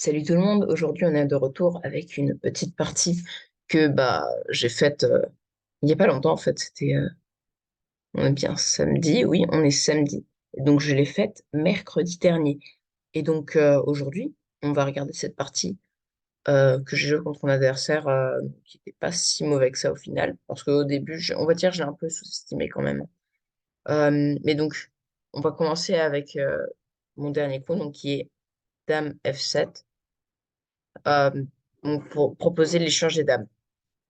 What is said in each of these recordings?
Salut tout le monde, aujourd'hui on est de retour avec une petite partie que j'ai faite il n'y a pas longtemps en fait, on est bien samedi, oui on est samedi, et donc je l'ai faite mercredi dernier. Et donc aujourd'hui on va regarder cette partie que j'ai jouée contre mon adversaire qui n'était pas si mauvais que ça au final, parce qu'au début on va dire je l'ai un peu sous-estimé quand même. Mais donc on va commencer avec mon dernier coup donc, qui est Dame F7. euh, pour proposer l'échange des dames.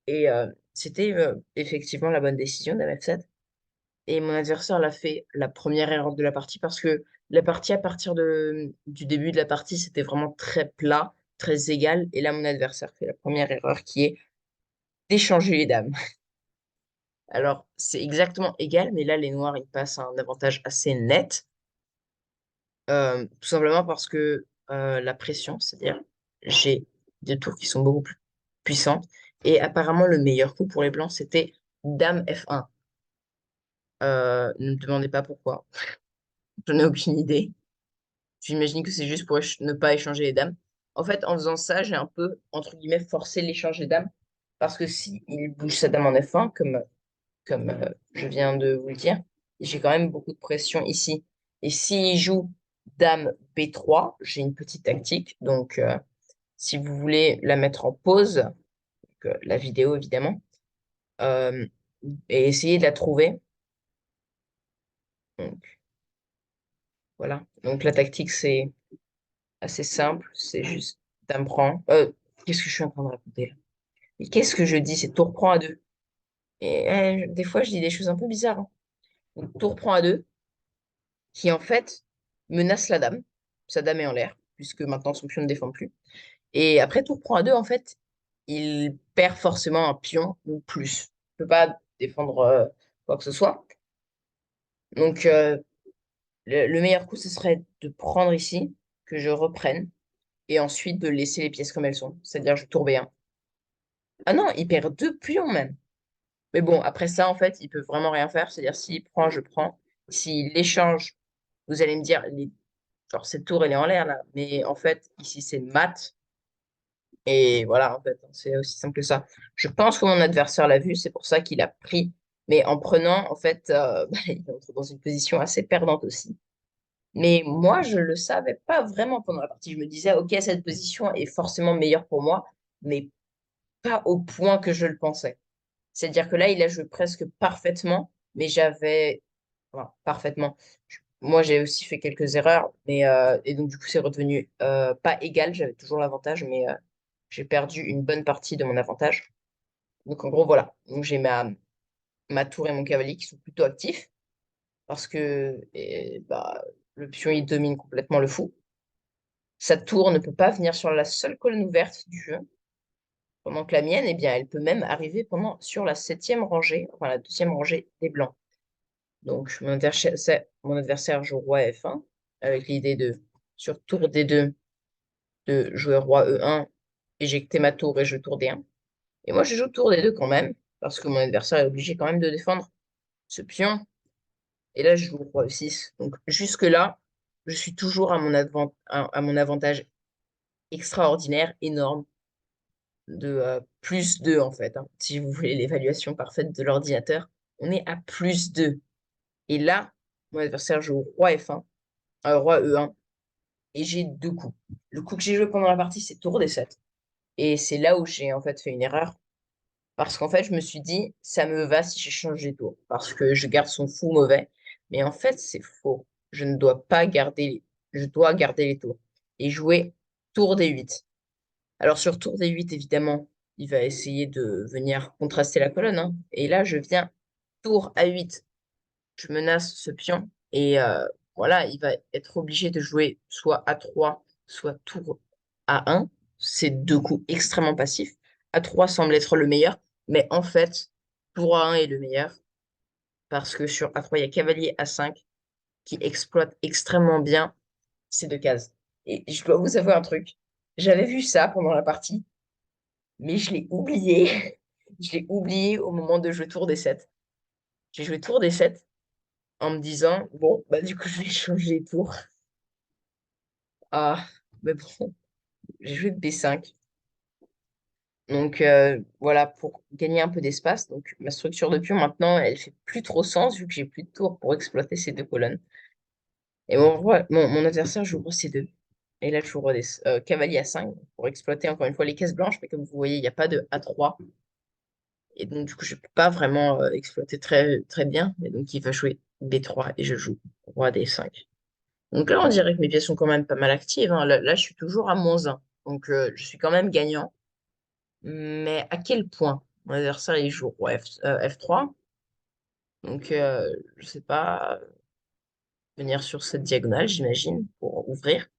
Et c'était effectivement la bonne décision d'MF7. Et mon adversaire l'a fait la première erreur de la partie parce que la partie, à partir du début de la partie, c'était vraiment très plat, très égal. Et là, mon adversaire fait la première erreur qui est d'échanger les dames. Alors, c'est exactement égal, mais là, les noirs, ils passent à un avantage assez net, tout simplement parce que la pression, c'est-à-dire j'ai des tours qui sont beaucoup plus puissantes. Et apparemment, le meilleur coup pour les blancs, c'était Dame F1. Ne me demandez pas pourquoi. Je n'ai aucune idée. J'imagine que c'est juste pour ne pas échanger les dames. En fait, en faisant ça, j'ai un peu, entre guillemets, forcé l'échange des dames. Parce que si il bouge sa dame en F1, comme je viens de vous le dire, j'ai quand même beaucoup de pression ici. Et s'il joue Dame B3, j'ai une petite tactique. Donc, si vous voulez la mettre en pause, la vidéo évidemment, euh, et essayer de la trouver. Donc, voilà. Donc, la tactique, c'est assez simple. C'est juste Dame prend. Qu'est-ce que je suis en train de raconter là? Et qu'est-ce que je dis? C'est tour prend à deux. Et des fois, je dis des choses un peu bizarres, hein. Donc, tour prend à deux, qui en fait menace la dame. Sa dame est en l'air, puisque maintenant son pion ne défend plus. Et après tour prend à deux, en fait, il perd forcément un pion ou plus. Il ne peut pas défendre quoi que ce soit. Donc, le meilleur coup, ce serait de prendre ici, que je reprenne, et ensuite de laisser les pièces comme elles sont. C'est-à-dire, je tourne bien. Ah non, il perd deux pions même. Mais bon, après ça, en fait, il peut vraiment rien faire. C'est-à-dire, s'il prend, je prends. S'il échange, vous allez me dire, genre, cette tour, elle est en l'air, là. Mais en fait, ici, c'est mat. Et voilà, en fait, c'est aussi simple que ça. Je pense que mon adversaire l'a vu, c'est pour ça qu'il a pris. Mais en prenant, en fait, il entre dans une position assez perdante aussi. Mais moi, je le savais pas vraiment pendant la partie. Je me disais, OK, cette position est forcément meilleure pour moi, mais pas au point que je le pensais. C'est-à-dire que là, il a joué presque parfaitement, mais enfin, parfaitement. Moi, j'ai aussi fait quelques erreurs, et donc du coup, c'est redevenu pas égal. J'avais toujours l'avantage, mais j'ai perdu une bonne partie de mon avantage. Donc en gros, voilà. Donc j'ai ma tour et mon cavalier qui sont plutôt actifs parce que le pion, il domine complètement le fou. Sa tour ne peut pas venir sur la seule colonne ouverte du jeu, pendant que la mienne, eh bien, elle peut même arriver sur la septième rangée, enfin la deuxième rangée des blancs. Donc, mon adversaire joue roi F1 avec l'idée sur tour D2, de jouer roi E1, éjecter ma tour et jouer tour D1. Et moi, je joue tour D2 quand même, parce que mon adversaire est obligé quand même de défendre ce pion. Et là, je joue roi E6. Donc, jusque-là, je suis toujours à mon avantage extraordinaire, énorme, de plus 2 en fait, hein. Si vous voulez l'évaluation parfaite de l'ordinateur, on est à plus 2. Et là, mon adversaire joue roi F1, roi E1, et j'ai deux coups. Le coup que j'ai joué pendant la partie, c'est tour D7. Et c'est là où j'ai en fait fait une erreur. Parce qu'en fait, je me suis dit, ça me va si j'échange les tours. Parce que je garde son fou mauvais. Mais en fait, c'est faux. Je ne dois pas garder, je dois garder les tours. Et jouer tour D8. Alors sur tour D8, évidemment, il va essayer de venir contraster la colonne, hein. Et là, je viens tour A8. Je menace ce pion. Et voilà, il va être obligé de jouer soit A3, soit tour A1. C'est deux coups extrêmement passifs. A3 semble être le meilleur, mais en fait, tour A1 est le meilleur parce que sur A3, il y a cavalier A5 qui exploite extrêmement bien ces deux cases. Et je dois vous avouer un truc. J'avais vu ça pendant la partie, mais je l'ai oublié. Je l'ai oublié au moment de jouer tour D7. J'ai joué tour D7 en me disant, bon, bah du coup, je vais changer les tours. Ah, mais bon. j'ai joué B5. Donc voilà, pour gagner un peu d'espace. Donc ma structure de pion maintenant, elle fait plus trop sens vu que j'ai plus de tours pour exploiter ces deux colonnes. Et mon adversaire joue roi C2. Et là, je joue cavalier A5 pour exploiter encore une fois les cases blanches. Mais comme vous voyez, il n'y a pas de A3. Et donc du coup, je ne peux pas vraiment exploiter très, très bien. Et donc il va jouer B3 et je joue roi D5. Donc là, on dirait que mes pièces sont quand même pas mal actives, hein. Là, je suis toujours à -1. Donc je suis quand même gagnant. Mais à quel point? Mon adversaire, il joue roi F3. Donc, je sais pas, venir sur cette diagonale, j'imagine, pour ouvrir.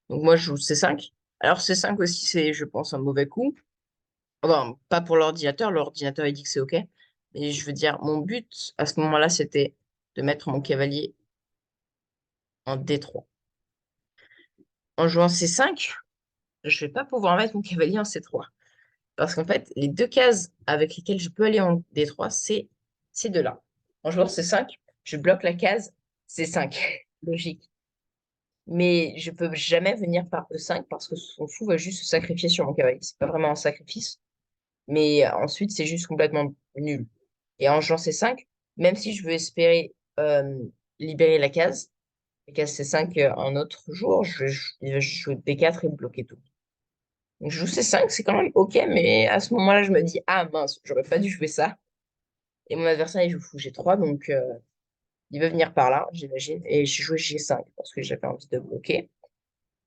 Donc, moi, je joue C5. Alors, C5 aussi, c'est, je pense, un mauvais coup. Enfin, pas pour l'ordinateur. L'ordinateur, il dit que c'est OK. Mais je veux dire, mon but, à ce moment-là, c'était de mettre mon cavalier en D3. En jouant C5, je vais pas pouvoir mettre mon cavalier en C3. Parce qu'en fait, les deux cases avec lesquelles je peux aller en D3, c'est ces deux-là. En jouant C5, je bloque la case C5. Logique. Mais je peux jamais venir par E5 parce que son fou va juste se sacrifier sur mon cavalier. C'est pas vraiment un sacrifice. Mais ensuite, c'est juste complètement nul. Et en jouant C5, même si je veux espérer libérer la case C5 un autre jour, je vais jouer B4 et bloquer tout. Donc, je joue C5, c'est quand même OK, mais à ce moment-là, je me dis, ah mince, j'aurais pas dû jouer ça. Et mon adversaire, il joue fou G3, donc il veut venir par là, j'imagine. Et j'ai joué G5 parce que j'avais envie de bloquer.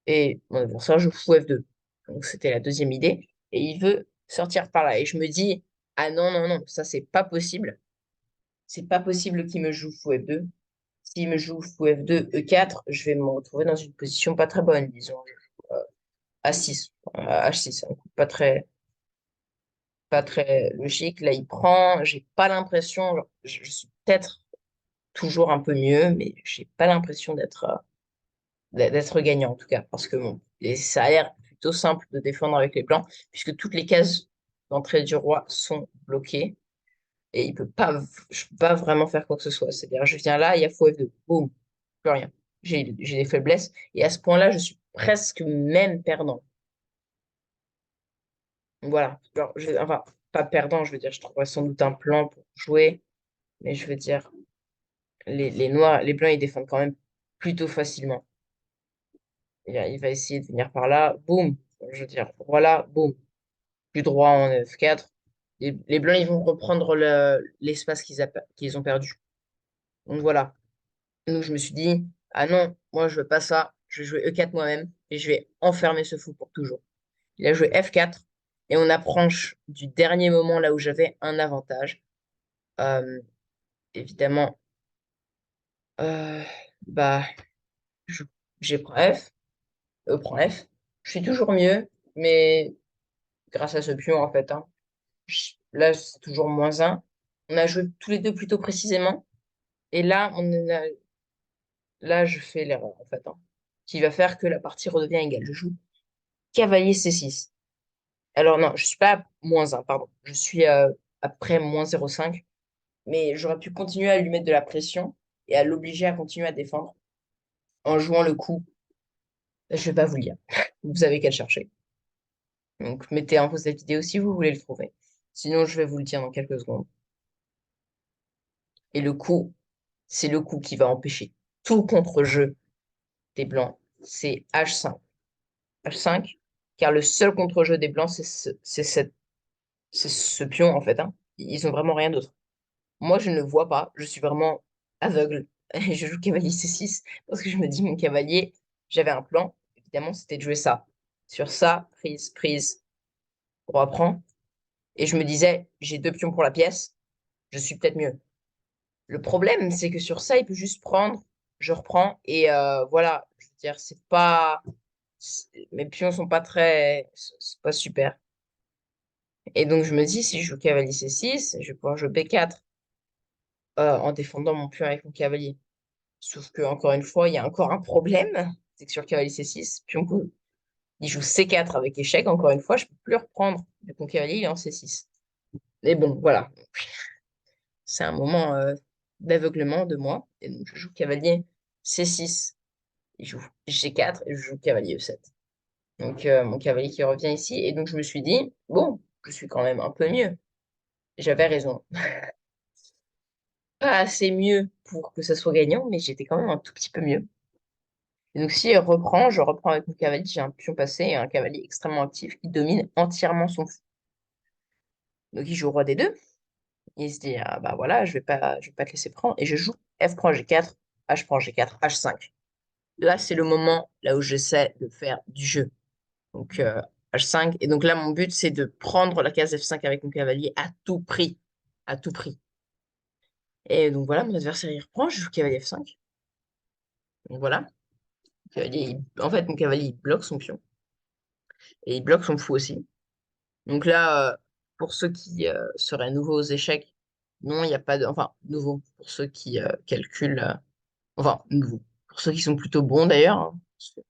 Et mon adversaire joue fou F2. Donc c'était la deuxième idée. Et il veut sortir par là. Et je me dis, ah non, non, non, ça c'est pas possible. C'est pas possible qu'il me joue fou F2. S'il me joue fou F2, E4, je vais me retrouver dans une position pas très bonne, disons. A6, H6, un coup pas très logique. Là, il prend. J'ai pas l'impression, genre, je suis peut-être toujours un peu mieux, mais j'ai pas l'impression d'être gagnant en tout cas, parce que bon, et ça a l'air plutôt simple de défendre avec les blancs, puisque toutes les cases d'entrée du roi sont bloquées et je peux pas vraiment faire quoi que ce soit. C'est-à-dire, je viens là, il y a fou F2, boum, plus rien. J'ai des faiblesses et à ce point-là, je suis presque même perdant. Voilà. Alors, enfin, pas perdant, je veux dire, je trouverais sans doute un plan pour jouer, mais je veux dire, les noirs, les blancs, ils défendent quand même plutôt facilement. Il va essayer de venir par là, boum, je veux dire, voilà, boum, du droit en F4. Les blancs, ils vont reprendre l'espace qu'ils ont perdu. Donc voilà. Donc je me suis dit, ah non, moi je veux pas ça, je vais jouer E4 moi-même et je vais enfermer ce fou pour toujours. Il a joué F4 et on approche du dernier moment là où j'avais un avantage. Euh, évidemment, euh, bah, je- j'ai pris F, E prend F. Je suis toujours mieux, mais grâce à ce pion en fait, hein. Là, c'est toujours -1. On a joué tous les deux plutôt précisément. Et là, là je fais l'erreur, en fait, hein, qui va faire que la partie redevient égale. Je joue cavalier C6. Alors non, je suis pas à -1, pardon. Je suis après -0,5. Mais j'aurais pu continuer à lui mettre de la pression et à l'obliger à continuer à défendre en jouant le coup. Je vais pas vous le dire. Vous avez qu'à le chercher. Donc, mettez en pause cette vidéo si vous voulez le trouver. Sinon, je vais vous le dire dans quelques secondes. Et le coup, c'est le coup qui va empêcher tout contre-jeu des blancs, c'est H5. H5, car le seul contre-jeu des blancs, c'est ce pion, en fait, hein. Ils ont vraiment rien d'autre. Moi, je ne le vois pas, je suis vraiment aveugle. Et je joue cavalier C6 parce que je me dis, mon cavalier, j'avais un plan, évidemment, c'était de jouer ça. Sur ça, prise, prise, roi prend. Et je me disais, j'ai deux pions pour la pièce, je suis peut-être mieux. Le problème, c'est que sur ça, il peut juste prendre, je reprends, et voilà, je veux dire, mes pions sont pas très, c'est pas super. Et donc, je me dis, si je joue cavalier C6, je vais pouvoir jouer B4 en défendant mon pion avec mon cavalier. Sauf que, encore une fois, il y a encore un problème, c'est que sur cavalier C6, il joue C4 avec échec, encore une fois, je peux plus reprendre, vu que mon cavalier, il est en C6. Mais bon, voilà, c'est un moment d'aveuglement de moi, et donc je joue cavalier C6. Il joue G4 et je joue cavalier E7. Donc, mon cavalier qui revient ici. Et donc, je me suis dit, bon, je suis quand même un peu mieux. J'avais raison. Pas assez mieux pour que ça soit gagnant, mais j'étais quand même un tout petit peu mieux. Et donc, si elle reprend, je reprends avec mon cavalier. J'ai un pion passé et un cavalier extrêmement actif qui domine entièrement son fou. Donc, il joue roi des deux. Il se dit, ah bah voilà, je vais pas te laisser prendre. Et je joue F prend G4, H prend G4, H5. Là, c'est le moment là où j'essaie de faire du jeu. Donc, H5. Et donc là, mon but, c'est de prendre la case F5 avec mon cavalier à tout prix. À tout prix. Et donc voilà, mon adversaire, il reprend, je joue cavalier F5. Donc voilà. En fait, mon cavalier, il bloque son pion. Et il bloque son fou aussi. Donc là, pour ceux qui seraient nouveaux aux échecs, non, il n'y a pas de... Enfin, nouveau, pour ceux qui calculent... Enfin, nouveau. Pour ceux qui sont plutôt bons d'ailleurs, hein, parce qu'on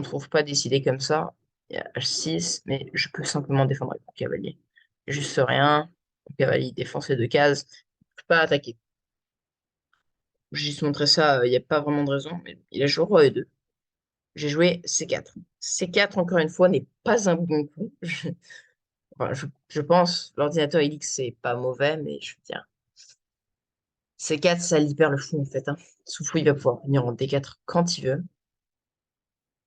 ne trouve pas décidé comme ça. Il y a H6, mais je peux simplement défendre avec mon cavalier. Juste rien. Mon cavalier défend ses deux cases. Je peux pas attaquer. J'ai juste montré ça, il n'y a pas vraiment de raison, mais il a joué roi E2. J'ai joué C4. C4, encore une fois, n'est pas un bon coup. Enfin, je pense, l'ordinateur, il dit que c'est pas mauvais, mais je veux dire, C4, ça libère le fou, en fait, hein. Son fou, il va pouvoir venir en D4 quand il veut.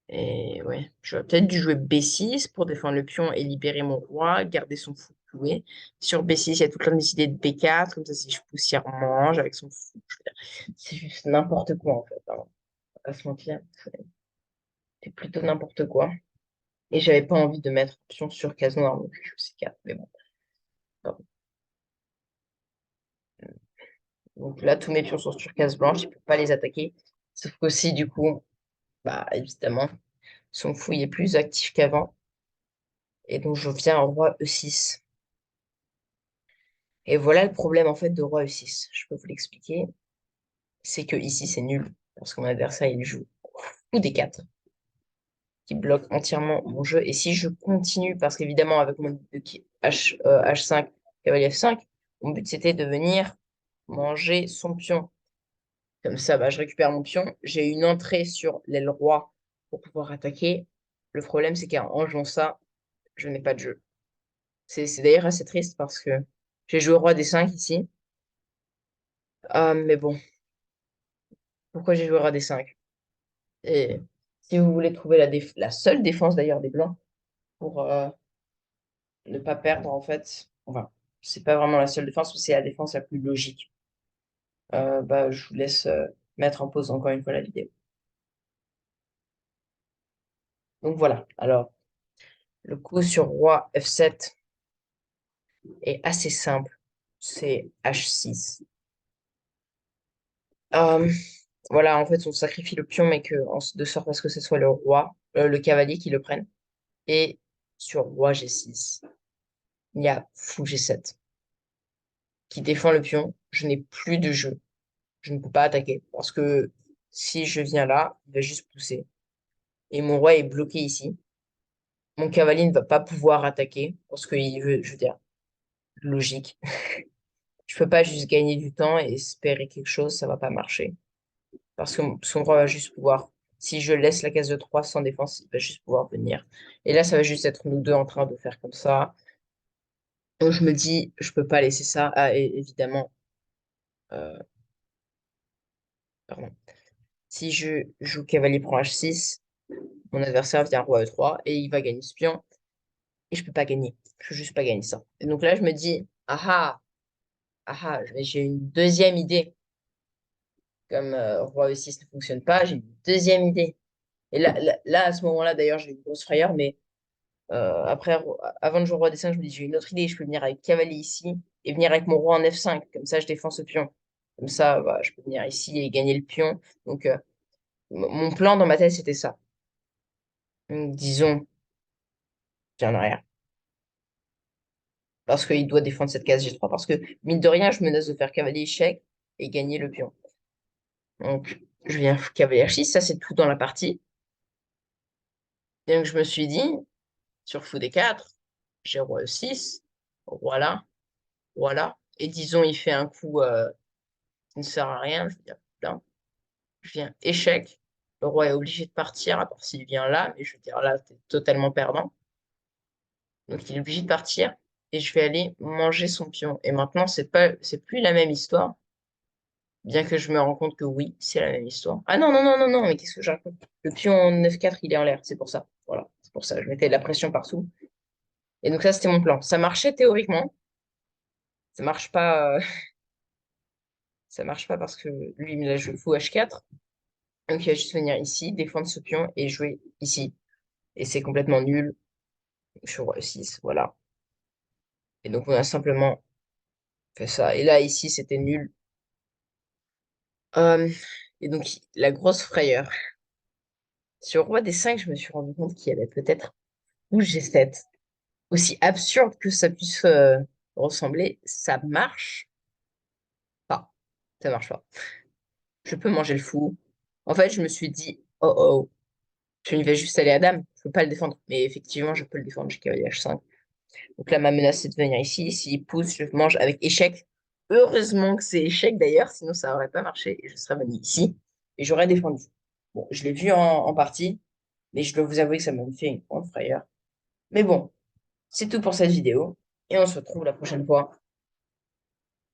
Et ouais, j'aurais peut-être dû jouer B6 pour défendre le pion et libérer mon roi, garder son fou cloué. Sur B6, il y a toute l'idée de B4, comme ça, si je pousse, il mange avec son fou. Je veux dire, c'est juste n'importe quoi, en fait, hein. On va pas se mentir, c'est plutôt n'importe quoi. Et j'avais pas envie de mettre pion sur case noire, donc je joue C4, mais bon. Pardon. Donc là, tous mes pions sont sur case blanche, il peut pas les attaquer. Sauf qu'aussi, du coup, bah évidemment, son fou il est plus actif qu'avant. Et donc je viens en roi E6. Et voilà le problème en fait de roi E6. Je peux vous l'expliquer. C'est que ici c'est nul. Parce que mon adversaire il joue fou D4, qui bloque entièrement mon jeu. Et si je continue, parce qu'évidemment avec mon H5, cavalier F5, mon but c'était de venir manger son pion. Comme ça, bah, je récupère mon pion. J'ai une entrée sur l'aile roi pour pouvoir attaquer. Le problème, c'est qu'en jouant ça, je n'ai pas de jeu. C'est d'ailleurs assez triste parce que j'ai joué roi D5 ici. Mais bon, pourquoi j'ai joué roi D5? Et si vous voulez trouver la seule défense d'ailleurs des blancs pour ne pas perdre, en fait, enfin, c'est pas vraiment la seule défense, mais c'est la défense la plus logique. Bah, je vous laisse mettre en pause encore une fois la vidéo. Donc voilà. Alors, le coup sur roi F7 est assez simple. C'est H6. Euh, voilà, en fait, on sacrifie le pion, mais de sorte à ce que ce soit le roi, le cavalier qui le prenne. Et sur roi G6, il y a fou G7 qui défend le pion. Je n'ai plus de jeu. Je ne peux pas attaquer parce que si je viens là, il va juste pousser. Et mon roi est bloqué ici. Mon cavalier ne va pas pouvoir attaquer parce qu'il veut, je veux dire, logique. Je peux pas juste gagner du temps et espérer quelque chose, ça va pas marcher. Parce que son roi va juste pouvoir, si je laisse la case de 3 sans défense, il va juste pouvoir venir. Et là, ça va juste être nous deux en train de faire comme ça. Donc je me dis, je peux pas laisser ça. Ah, et évidemment, euh, pardon. Si je joue cavalier prend H6, mon adversaire vient roi E3 et il va gagner ce pion. Et je peux pas gagner. Je peux juste pas gagner ça. Et donc là, je me dis, j'ai une deuxième idée. Comme roi E6 ne fonctionne pas, j'ai une deuxième idée. Et là, à ce moment-là, d'ailleurs, j'ai eu une grosse frayeur, mais après, avant de jouer roi D5, je me dis, j'ai une autre idée, je peux venir avec cavalier ici et venir avec mon roi en F5. Comme ça, je défends ce pion. Comme ça, bah, je peux venir ici et gagner le pion. Donc, mon plan dans ma tête, c'était ça. Donc, disons, j'ai en arrière. Parce qu'il doit défendre cette case G3. Parce que, mine de rien, je menace de faire cavalier échec et gagner le pion. Donc, je viens cavalier H6, ça, c'est tout dans la partie. Et donc, je me suis dit, sur fou D4, j'ai roi E6, voilà, voilà. Et disons, il fait un coup qui ne sert à rien, je veux dire, putain, je viens échec. Le roi est obligé de partir, à part s'il vient là, mais je veux dire, là, t'es totalement perdant. Donc, il est obligé de partir et je vais aller manger son pion. Et maintenant, c'est plus la même histoire, bien que je me rends compte que oui, c'est la même histoire. Ah non, non, non, non, non, mais qu'est-ce que je raconte? Le pion 9-4, il est en l'air, c'est pour ça. Voilà, c'est pour ça. Je mettais de la pression partout. Et donc, ça, c'était mon plan. Ça marchait théoriquement. Ça marche pas, ça marche pas parce que lui, il me l'a joué fou H4. Donc, il va juste venir ici, défendre ce pion et jouer ici. Et c'est complètement nul. Je suis roi 6, voilà. Et donc, on a simplement fait ça. Et là, ici, c'était nul. Euh, et donc, la grosse frayeur. Sur Roi des 5, je me suis rendu compte qu'il y avait peut-être ou G7. Aussi absurde que ça puisse ressembler, ça marche pas. Ça marche pas. Je peux manger le fou. En fait, je me suis dit, oh oh, je vais juste aller à dame. Je peux pas le défendre. Mais effectivement, je peux le défendre. J'ai cavalier H5. Donc là, ma menace, c'est de venir ici. S'il pousse, je mange avec échec. Heureusement que c'est échec d'ailleurs, sinon ça aurait pas marché. Et je serais venu ici et j'aurais défendu. Bon, je l'ai vu en partie, mais je dois vous avouer que ça m'a fait une grande frayeur. Mais bon, c'est tout pour cette vidéo et on se retrouve la prochaine fois.